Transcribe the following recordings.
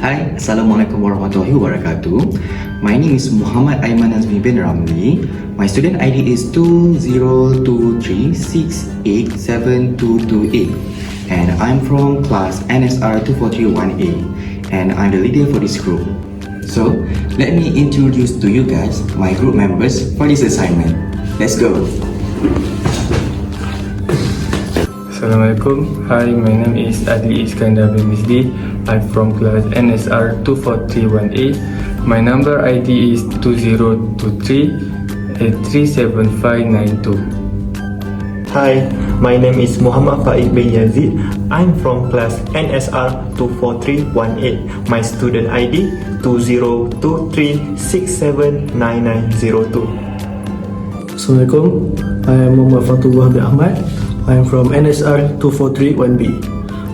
Hai, Assalamualaikum warahmatullahi wabarakatuh. My name is Muhammad NAZMI bin RAMLI. My student ID is 2023687228 and I'm from class NSR 2431A and I'm the leader for this group. So, let me introduce to you guys my group members for this assignment. Let's go! Assalamualaikum. Hi, my name is ADLY ISKANDAR bin MISDI. I'm from class NSR 2431A. My number ID is 2023-837592. Hi, my name is Muhammad FAIQ bin YAZID. I'm from class NSR 24318. My student ID 2023679902. Assalamualaikum. I am Muhammad FATHULLAH bin AHMAD. I am from NSR 2431B.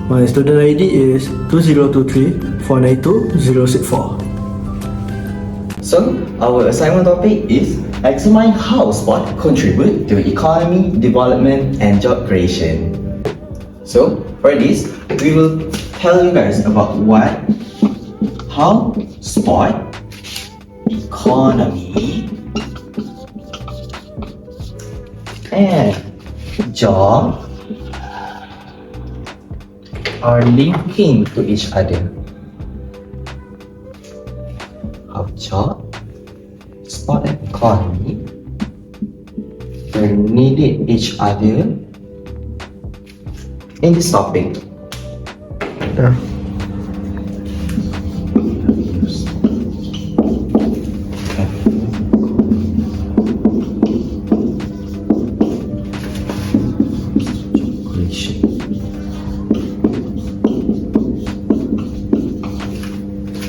My student ID is 2023492064. So, our assignment topic is examine how sport contribute to economy, development and job creation. So, for this, we will tell you guys about how sport, economy and job are linking to each other. How job, sport and economy are needed each other in this topic.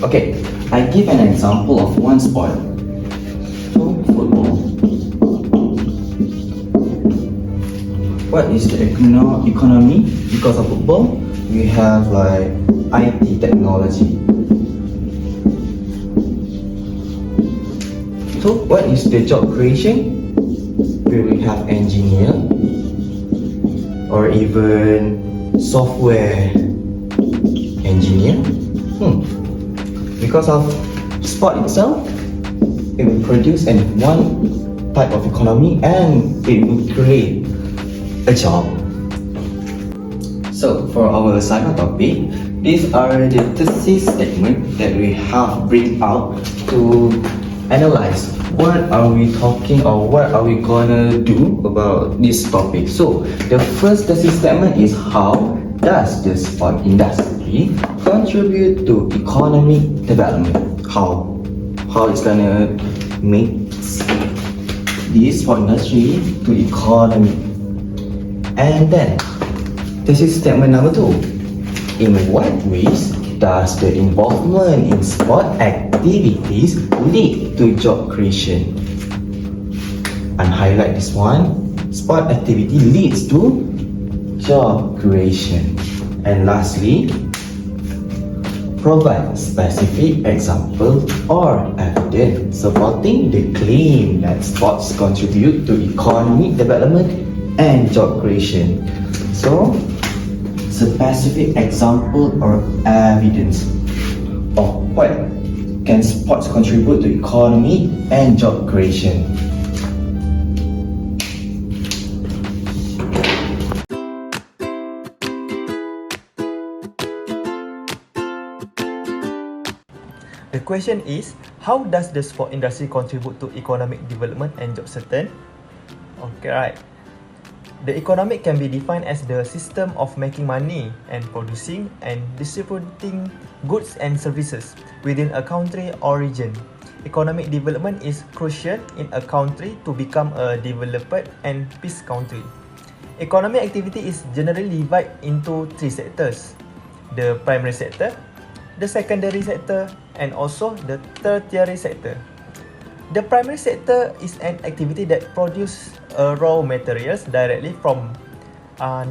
Okay, I give an example of one sport. Football. What is the economy? Because of football, we have like IT technology. So what is the job creation? We will have engineer or even software engineer. Because of sport itself, it will produce one type of economy and it will create a job. So for our assignment topic, these are the thesis statement that we have bring out to analyze what are we talking or what are we gonna do about this topic. So the first thesis statement is how does the sport industry contribute to economic development? How it's gonna make this sport industry to economy. And then this is statement number 2. In what ways does the involvement in sport activities lead to job creation? And highlight this one. Sport activity leads to job creation. And lastly, provide specific example or evidence supporting the claim that sports contribute to economic development and job creation. So, specific example or evidence of what can sports contribute to economy and job creation. The question is, how does the sport industry contribute to economic development and job certain? Okay, right. The economic can be defined as the system of making money and producing and distributing goods and services within a country or region. Economic development is crucial in a country to become a developed and peace country. Economic activity is generally divided into 3 sectors: the primary sector, the secondary sector, and also the tertiary sector. The primary sector is an activity that produces raw materials directly from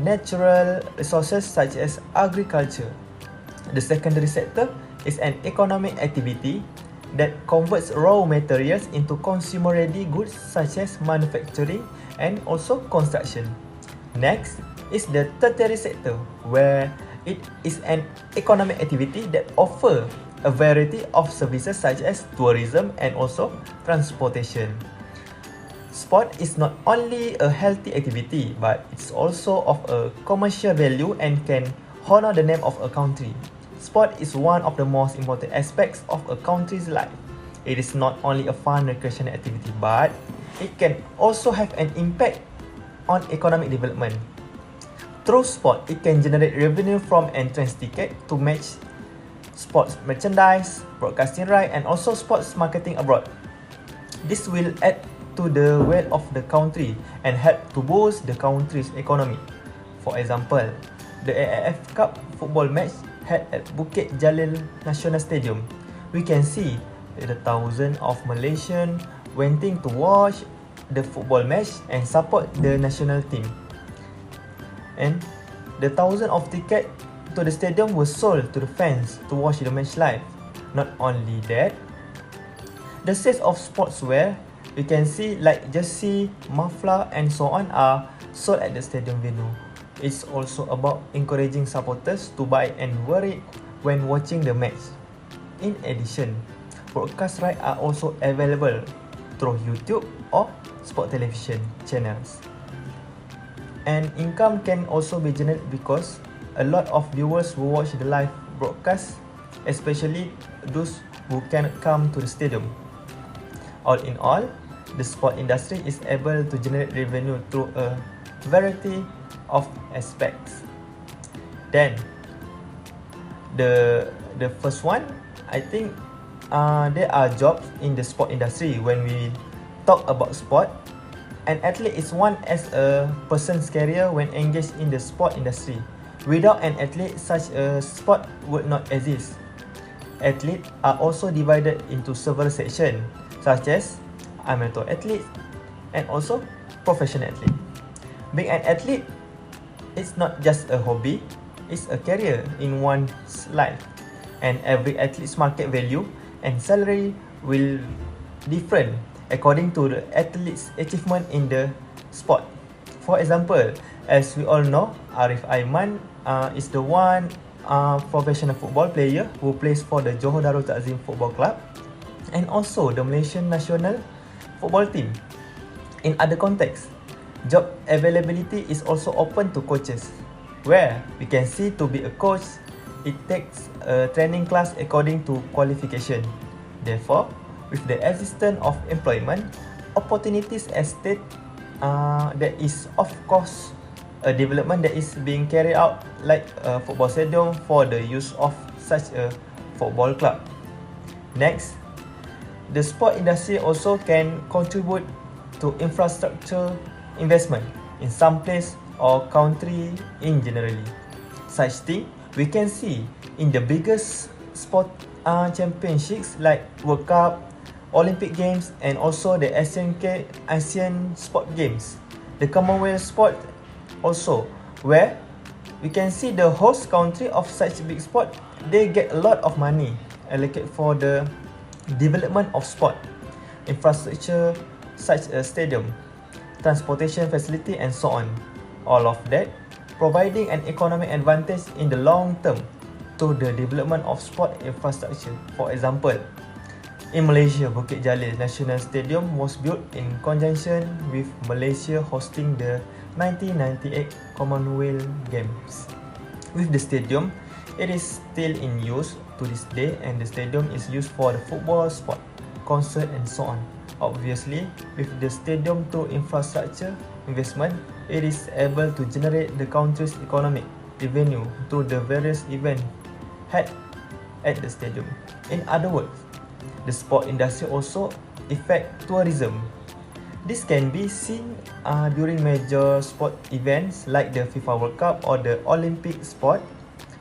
natural resources such as agriculture. The secondary sector is an economic activity that converts raw materials into consumer-ready goods such as manufacturing and also construction. Next is the tertiary sector, where it is an economic activity that offers a variety of services such as tourism and also transportation. Sport is not only a healthy activity, but it's also of a commercial value and can honor the name of a country. Sport is one of the most important aspects of a country's life. It is not only a fun recreational activity, but it can also have an impact on economic development. Through sport, it can generate revenue from entrance ticket to match, sports merchandise, broadcasting right, and also sports marketing abroad. This will add to the wealth of the country and help to boost the country's economy. For example, the AIF Cup football match held at Bukit Jalil National Stadium. We can see the thousands of Malaysians waiting to watch the football match and support the national team. And the thousands of tickets to the stadium were sold to the fans to watch the match live. Not only that, the sales of sportswear, you can see like jersey, muffler and so on are sold at the stadium venue. It's also about encouraging supporters to buy and wear it when watching the match. In addition, broadcast rights are also available through YouTube or sport television channels. And income can also be generated because a lot of viewers will watch the live broadcast, especially those who cannot come to the stadium. All in all, the sport industry is able to generate revenue through a variety of aspects. Then, the first one, I think there are jobs in the sport industry. When we talk about sport, an athlete is one as a person's career when engaged in the sport industry. Without an athlete, such a sport would not exist. Athletes are also divided into several sections, such as amateur athletes and also professional athlete. Being an athlete, it's not just a hobby, it's a career in one's life. And every athlete's market value and salary will different according to the athlete's achievement in the sport. For example, as we all know, AIMAN is the one professional football player who plays for the Johor Darul Takzim Football Club and also the Malaysian national football team. In other contexts, job availability is also open to coaches, where we can see to be a coach, it takes a training class according to qualification. Therefore, with the existence of employment opportunities as state, there is of course a development that is being carried out like a football stadium for the use of such a football club. Next, the sport industry also can contribute to infrastructure investment in some place or country in generally. Such thing we can see in the biggest sport championships like World Cup, Olympic Games and also the Asian Sport Games, the Commonwealth Sport also, where we can see the host country of such big sport, they get a lot of money allocated for the development of sport, infrastructure such as stadium, transportation facility and so on. All of that providing an economic advantage in the long term to the development of sport infrastructure. For example, in Malaysia, Bukit Jalil National Stadium was built in conjunction with Malaysia hosting the 1998 Commonwealth Games. With the stadium, it is still in use to this day and the stadium is used for the football sport, concert and so on. Obviously, with the stadium through infrastructure investment, it is able to generate the country's economic revenue through the various events held at the stadium. In other words, the sport industry also affect tourism. This can be seen during major sport events like the FIFA World Cup or the Olympic sport.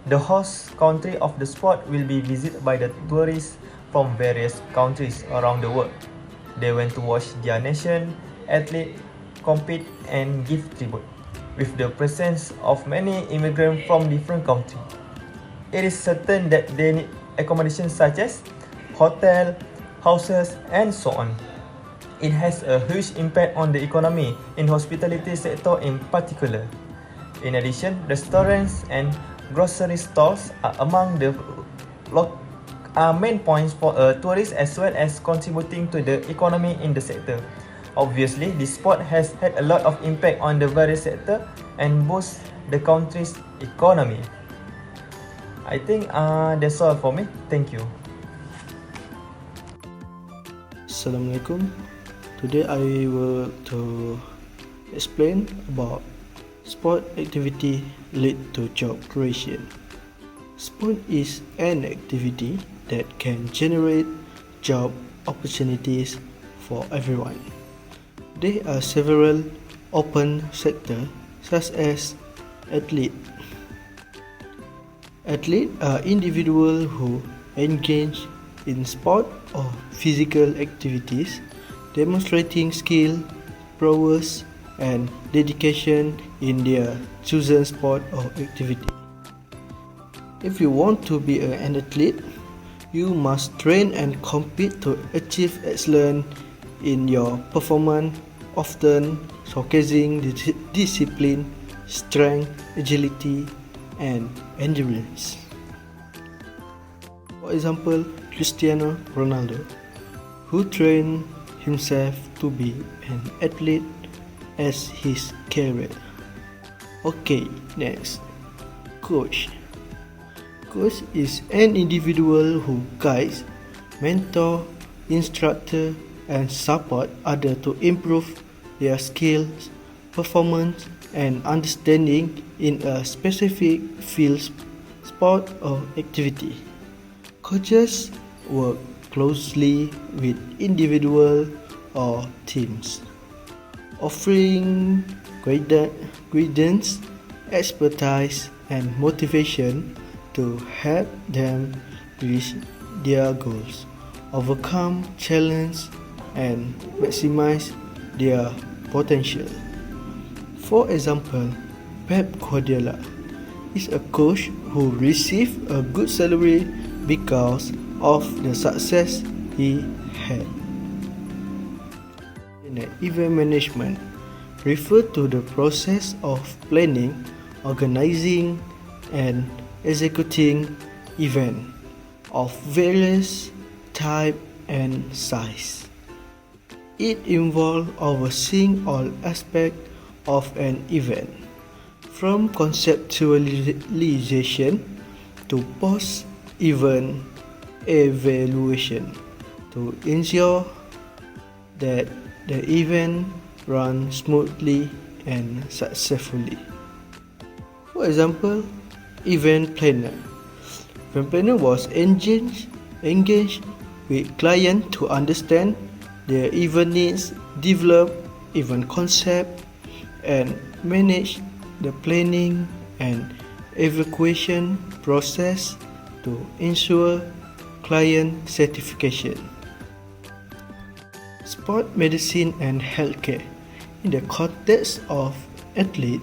The host country of the sport will be visited by the tourists from various countries around the world. They went to watch their nation athlete compete and give tribute. With the presence of many immigrants from different countries, it is certain that they need accommodations such as hotel, houses and so on. It has a huge impact on the economy in hospitality sector in particular. In addition, restaurants and grocery stores are among the are main points for a tourist as well as contributing to the economy in the sector. Obviously, this sport has had a lot of impact on the various sector and boosts the country's economy. I think that's all for me. Thank you. Assalamualaikum. Today I will to explain about sport activity lead to job creation. Sport is an activity that can generate job opportunities for everyone. There are several open sectors such as athlete. Athletes are individuals who engage in sport or physical activities, demonstrating skill, prowess, and dedication in their chosen sport or activity. If you want to be an athlete, you must train and compete to achieve excellence in your performance, often showcasing discipline, strength, agility, and endurance. For example, Cristiano Ronaldo, who trained himself to be an athlete as his career. Okay, next, coach. Coach is an individual who guides, mentor, instructor, and support others to improve their skills, performance, and understanding in a specific field, sport, or activity. Coaches work closely with individuals or teams, offering guidance, expertise, and motivation to help them reach their goals, overcome challenges, and maximize their potential. For example, Pep Guardiola is a coach who received a good salary because of the success he had. Event management refers to the process of planning, organizing, and executing events of various type and size. It involves overseeing all aspects of an event, from conceptualization to post-event evaluation, to ensure that the event runs smoothly and successfully. For example, event planner. Event planner was engaged with client to understand their event needs, develop event concept, and manage the planning and evacuation process to ensure client satisfaction. Sport medicine and healthcare in the context of athlete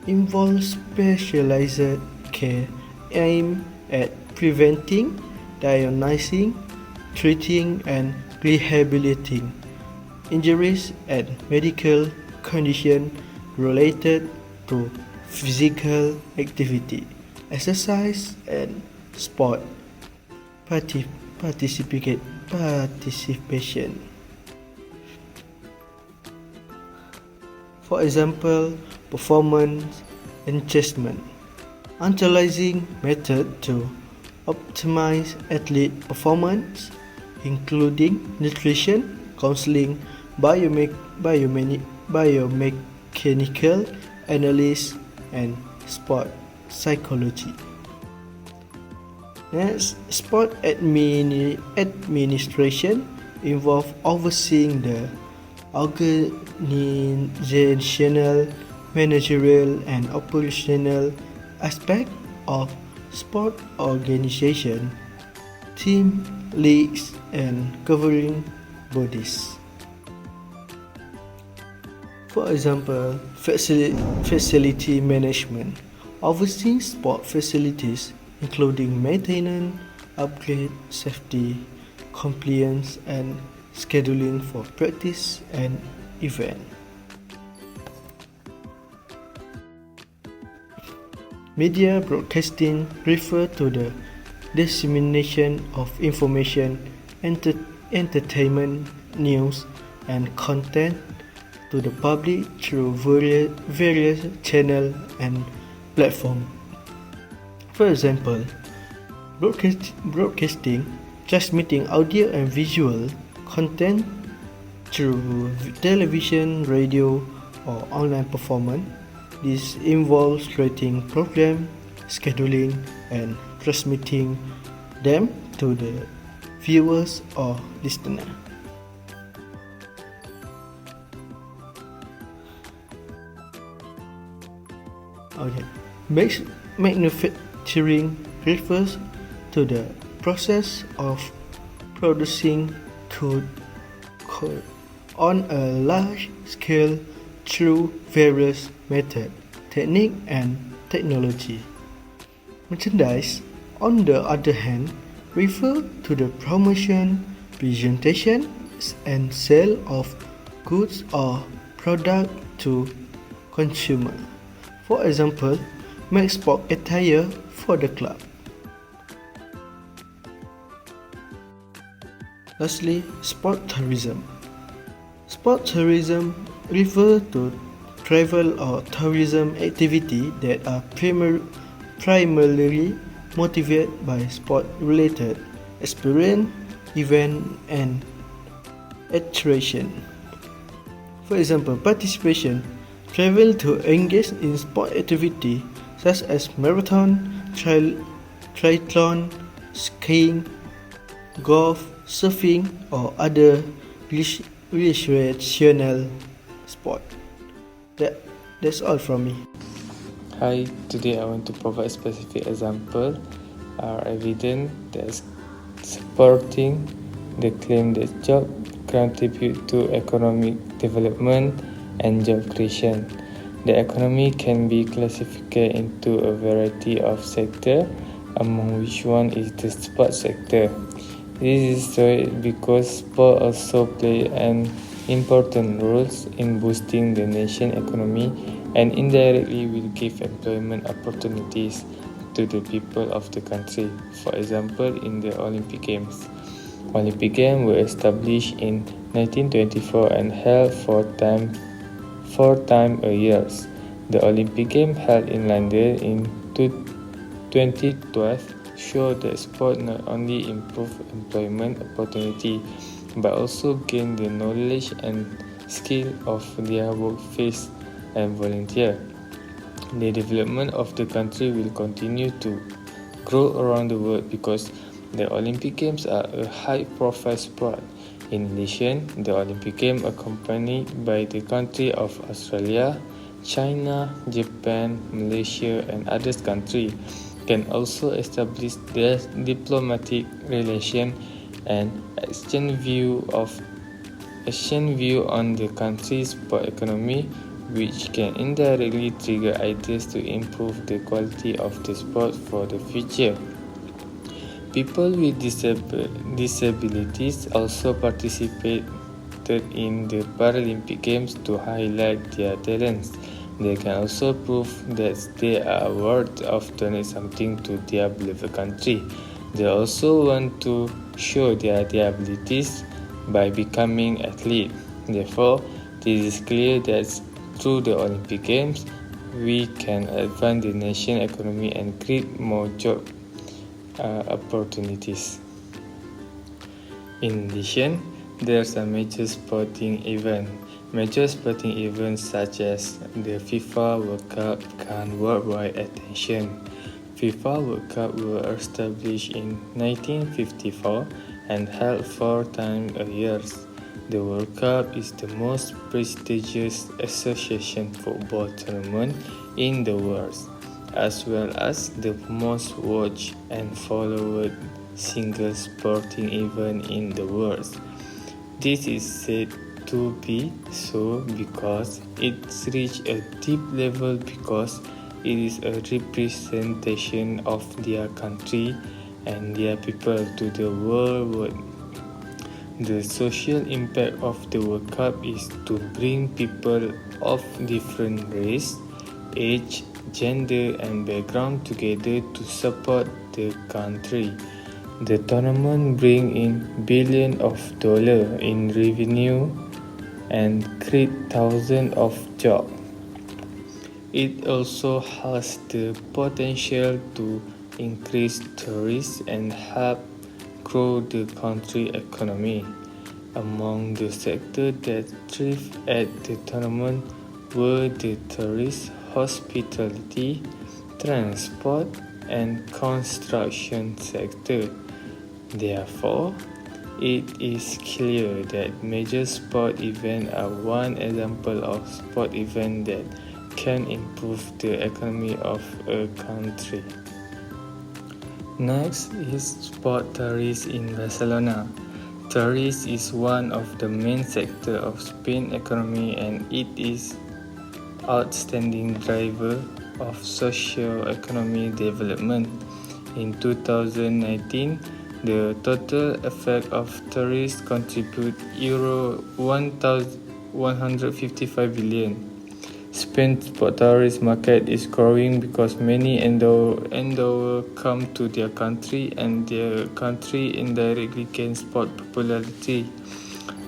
involves specialized care aimed at preventing, diagnosing, treating, and rehabilitating injuries and medical conditions related to physical activity, exercise, and sport participation. For example, performance enhancement, analyzing method to optimize athlete performance, including nutrition, counseling, biomechanical analysis, and sport psychology. Next, sport administration involves overseeing the organizational, managerial, and operational aspect of sport organization, team, leagues, and governing bodies. For example, facility management, overseeing sport facilities including maintenance, upgrade, safety, compliance, and scheduling for practice and event. Media broadcasting refers to the dissemination of information, entertainment, news, and content to the public through various channels and platforms. For example, broadcasting, transmitting audio and visual content through television, radio, or online performance. This involves creating programs, scheduling, and transmitting them to the viewers or listeners. Okay. Manufacturing refers to the process of producing code on a large scale through various methods, techniques, and technology. Merchandise, on the other hand, refer to the promotion, presentation, and sale of goods or products to consumers. For example, make sport attire for the club. Lastly, sport tourism. Sport tourism refers to travel or tourism activity that are primarily motivated by sport-related experience, event, and attraction. For example, participation, travel to engage in sport activity such as marathon, triathlon, skiing, golf, surfing, or other recreational sport. That's all from me. Hi, today I want to provide specific example are evident that supporting the claim that job contribute to economic development and job creation. The economy can be classified into a variety of sectors, among which one is the sport sector. This is so because sport also play an important role in boosting the nation economy and indirectly will give employment opportunities to the people of the country. For example, in the Olympic Games. Olympic Games were established in 1924 and held four times a year. The Olympic Games held in London in 2012 show that sport not only improve employment opportunity but also gain the knowledge and skill of their workforce and volunteer. The development of the country will continue to grow around the world because the Olympic Games are a high-profile sport. In addition, the Olympic Games accompanied by the country of Australia, China, Japan, Malaysia, and other countries can also establish their diplomatic relation and exchange view on the country's sport economy, which can indirectly trigger ideas to improve the quality of the sport for the future. People with disabilities also participated in the Paralympic Games to highlight their talents. They can also prove that they are worth of doing something to their beloved country. They also want to show their abilities by becoming athletes. Therefore, it is clear that through the Olympic Games, we can advance the nation economy and create more job opportunities. In addition, there are some major sporting events. Major sporting events such as the FIFA World Cup gain worldwide attention. FIFA World Cup were established in 1954 and held 4 times a year. The World Cup is the most prestigious association football tournament in the world, as well as the most watched and followed single sporting event in the world. This is said to be so because it's reached a deep level because it is a representation of their country and their people to the world. The social impact of the World Cup is to bring people of different race, age, gender and background together to support the country. The tournament brings in billions of dollars in revenue and create thousands of jobs. It also has the potential to increase tourism and help grow the country economy. Among the sectors that thrived at the tournament were the tourist, hospitality, transport, and construction sector. Therefore, it is clear that major sport events are one example of sport event that can improve the economy of a country. Next is sport tourism in Barcelona. Tourism is one of the main sectors of Spain's economy and it is outstanding driver of socio-economic development. In 2019, the total effect of tourism contribute Euro 1,155 billion. Spain's sport tourist market is growing because many endeavor come to their country and their country indirectly gains sport popularity.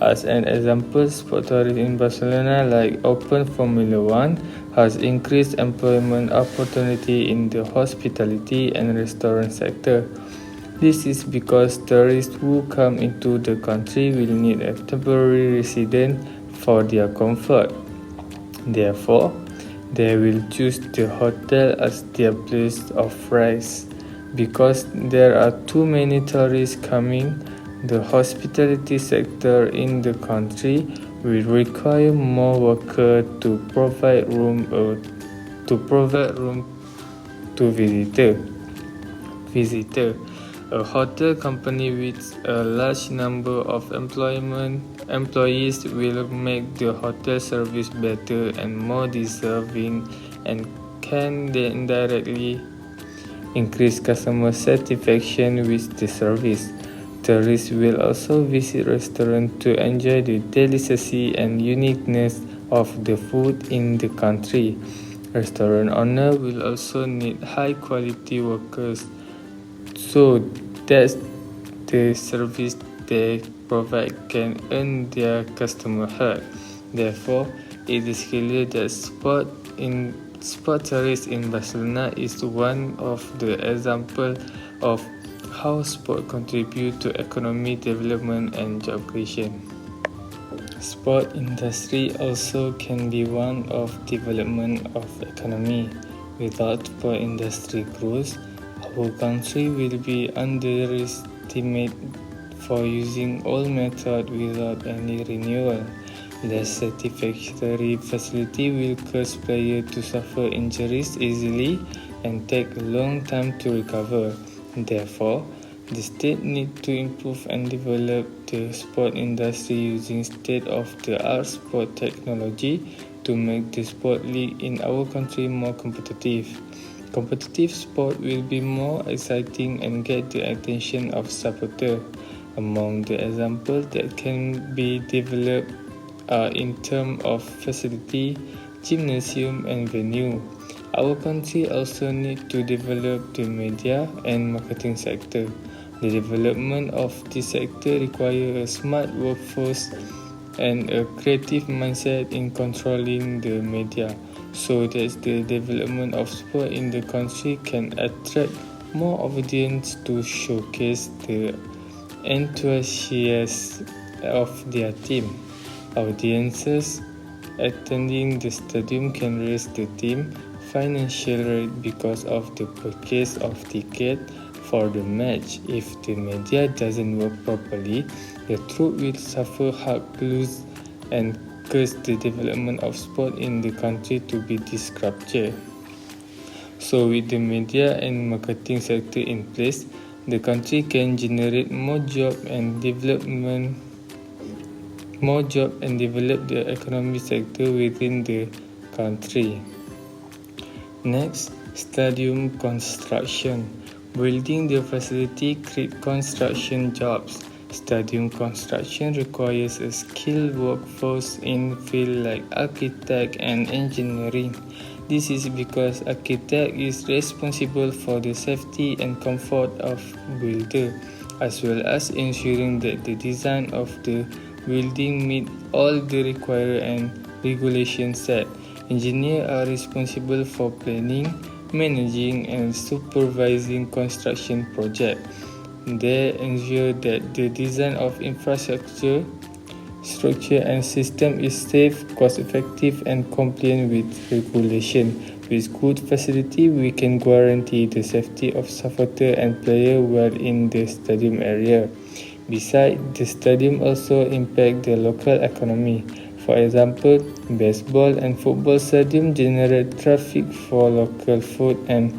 As an example, sport tourism in Barcelona, like Open Formula One, has increased employment opportunity in the hospitality and restaurant sector. This is because tourists who come into the country will need a temporary residence for their comfort. Therefore, they will choose the hotel as their place of rest. Because there are too many tourists coming, the hospitality sector in the country will require more workers to provide room to visitors. A hotel company with a large number of employees will make the hotel service better and more deserving and can indirectly increase customer satisfaction with the service. Tourists will also visit restaurants to enjoy the delicacy and uniqueness of the food in the country. Restaurant owners will also need high quality workers so that the service they provide can earn their customer heart. Therefore, it is clear that sport tourism in Barcelona is one of the examples of how sport contribute to economic development and job creation. Sport industry also can be one of development of economy. Without sport industry growth, our country will be underestimated for using old methods without any renewal. Less satisfactory facility will cause players to suffer injuries easily and take a long time to recover. Therefore, the state needs to improve and develop the sport industry using state-of-the-art sport technology to make the sport league in our country more competitive. Competitive sport will be more exciting and get the attention of supporters. Among the examples that can be developed are in terms of facility, gymnasium and venue. Our country also needs to develop the media and marketing sector. The development of this sector requires a smart workforce and a creative mindset in controlling the media, so that the development of sport in the country can attract more audience to showcase the enthusiasm of their team. Audiences attending the stadium can raise the team financial rate because of the purchase of ticket for the match. If the media doesn't work properly, the troop will suffer hard loss and cause the development of sport in the country to be disrupted. So with the media and marketing sector in place, the country can generate more job and develop the economic sector within the country. Next, stadium construction. Building the facility creates construction jobs. Stadium construction requires a skilled workforce in fields like architect and engineering. This is because architect is responsible for the safety and comfort of builder, as well as ensuring that the design of the building meet all the required and regulations set. Engineers are responsible for planning, managing and supervising construction projects. They ensure that the design of infrastructure, structure and system is safe, cost-effective and compliant with regulation. With good facility, we can guarantee the safety of supporters and players while in the stadium area. Besides, the stadium also impacts the local economy. For example, baseball and football stadium generate traffic for local food and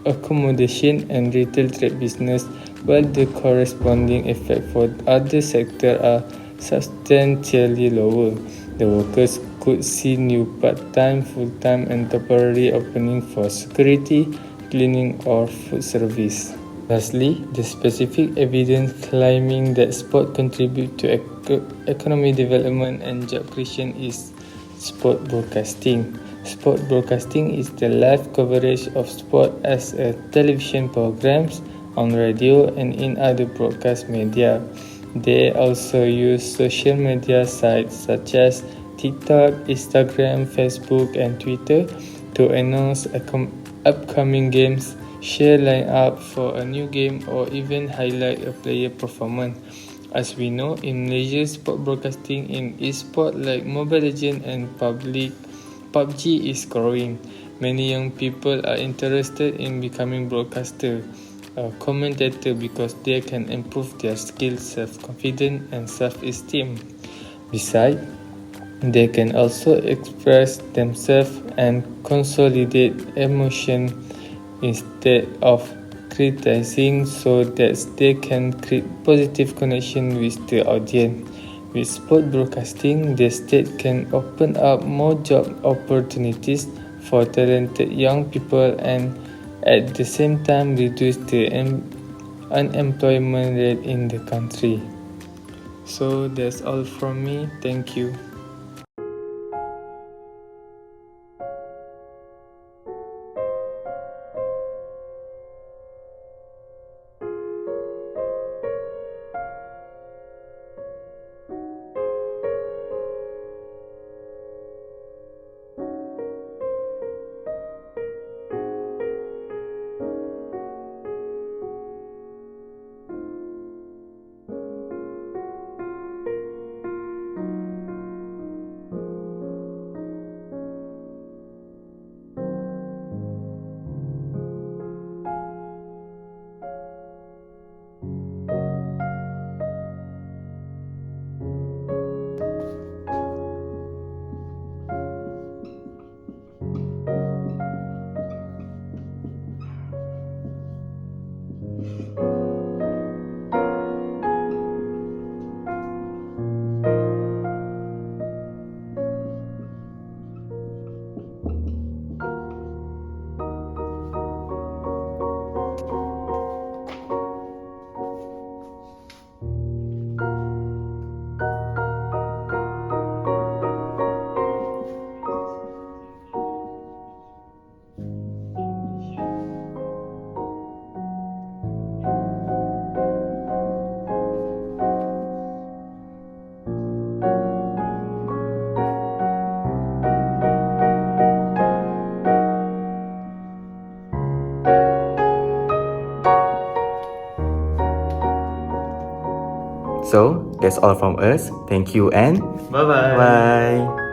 accommodation and retail trade business, while the corresponding effect for other sectors are substantially lower. The workers could see new part-time, full-time and temporary opening for security, cleaning or food service. Lastly, the specific evidence claiming that sport contribute to economic development and job creation is sport broadcasting. Sport broadcasting is the live coverage of sport as a television programs, on radio and in other broadcast media. They also use social media sites such as TikTok, Instagram, Facebook and Twitter to announce upcoming games, share lineup for a new game or even highlight a player performance. As we know, in Malaysia, sport broadcasting in e-sport like Mobile Legends and PUBG is growing. Many young people are interested in becoming broadcaster or commentator because they can improve their skills, self-confidence and self-esteem. Besides, they can also express themselves and consolidate emotion instead of criticizing, so that they can create positive connection with the audience. With sport broadcasting, the state can open up more job opportunities for talented young people and at the same time reduce the unemployment rate in the country. So that's all from me. Thank you. So that's all from us. Thank you and Bye-bye. bye.